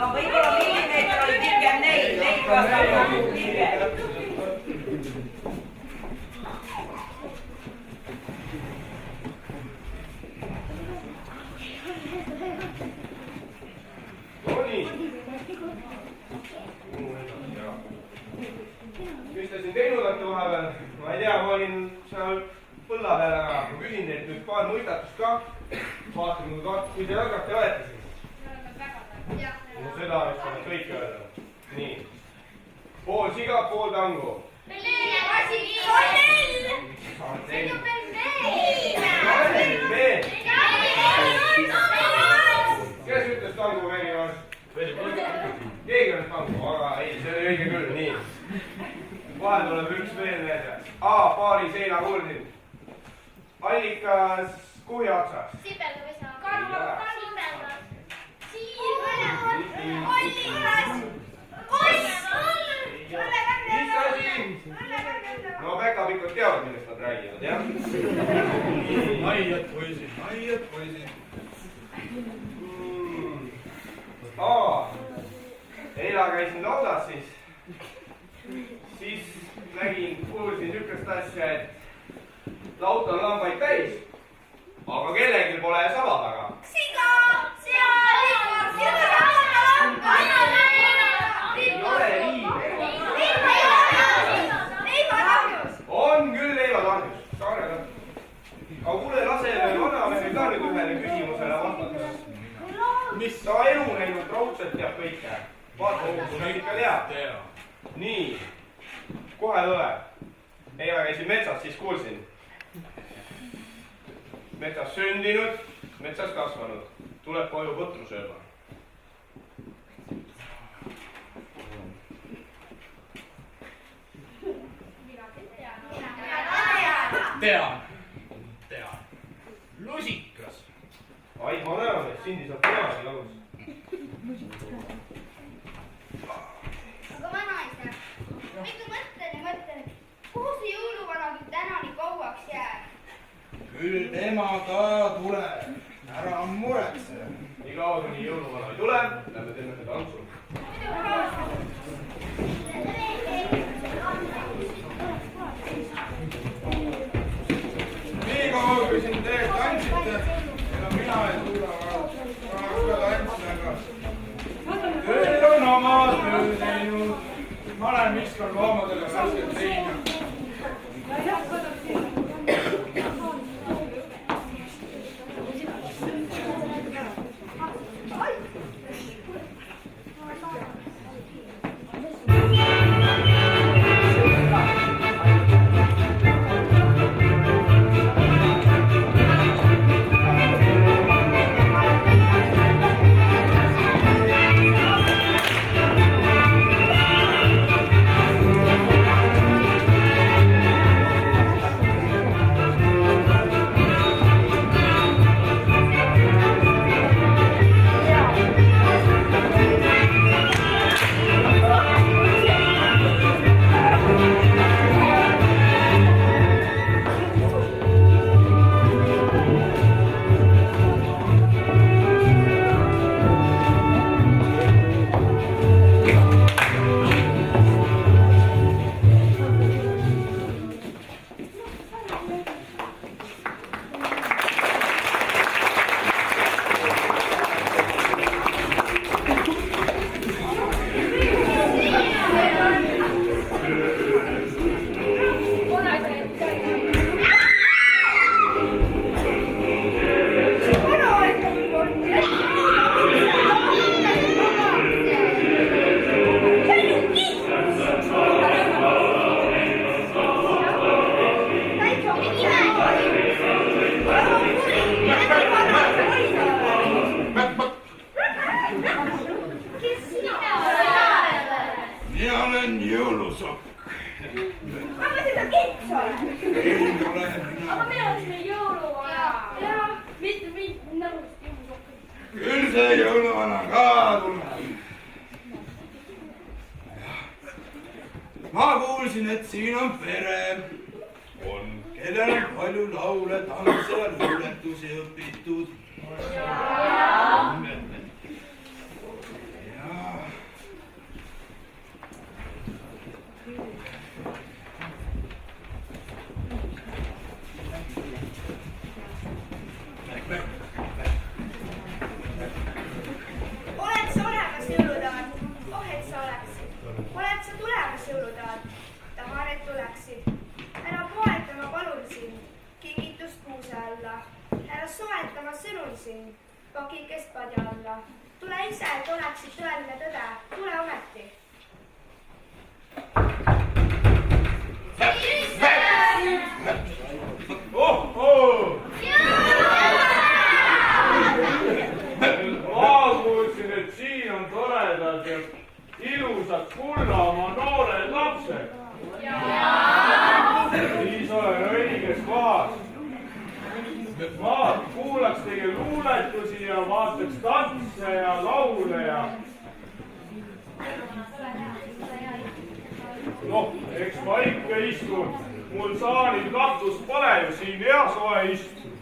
Võib-olla millimeeter oli pigem neid vastab pigem. Nonii. Mis te siin teinud olete vahepeal? Ma ei tea, ma olin seal põlla peal, aga ma küsin teilt nüüd paar mõistatust ka. Vaatame, kui te jalgate olete siis. No seda vist on kõik öelda. Nii. Pool siga, pool tangu. Kes ütles tangu veeni vastu? Keegi on tangu, aga ei, see oli õige küll, nii. Vahel tuleb üks veel näide. A, paari seina kuulsin. Allikas kuhja otsas. Sipelda. No päkapikud teavad, millest nad räägivad, jah? Aiad poisid. Eila käisin laudas siis kuulsin niisugust asja, et laut on lambaid täis, aga kellelgi pole saba taga. Siga, seal, on küll leivatarjus, aga kuule, lase vanamehel ka nüüd ühele küsimusele vastata. Mis ta elu näinud raudselt teab kõike? Vaata, kus ta ikka teab. Nii, kohe tuleb. Eila käisin metsas, siis kuulsin. Metsas sündinud, metsas kasvanud. Tuleb koju põtru sööma. Tean. Lusikas. Ai, ma näen, et Sindi saab kunagi laulus. aga vanaisa, ma ikka mõtlen, kuhu see jõuluvana küll täna nii kauaks jääb? Küll tema ka tuleb. Ära muretse. Nii kaua, kuni jõuluvana ei tule, lähme teeme seda tantsu. Nii kaua, kui siin te tantsite, ega mina ei suuda ka tantsida. Tööl on oma töö teinud. Ma olen ükskord loomadele rasket teinud. Küll see jõuluvana ka tuleb. Ma kuulsin, et siin on pere, kellel on palju laule, tantse ja luuletusi õpitud. Ja teaksid tõeline tõde, tule ometi. Ma kuulsin, et siin on toredad ja ilusad Kullamaa noored lapsed. Siis olen õiges kohas. Ma kuulaks teie luuletusi ja vaataks tantse ja laule ja... Eks ma ikka istun. Mul saalil katus pole ju siin hea soe istuda.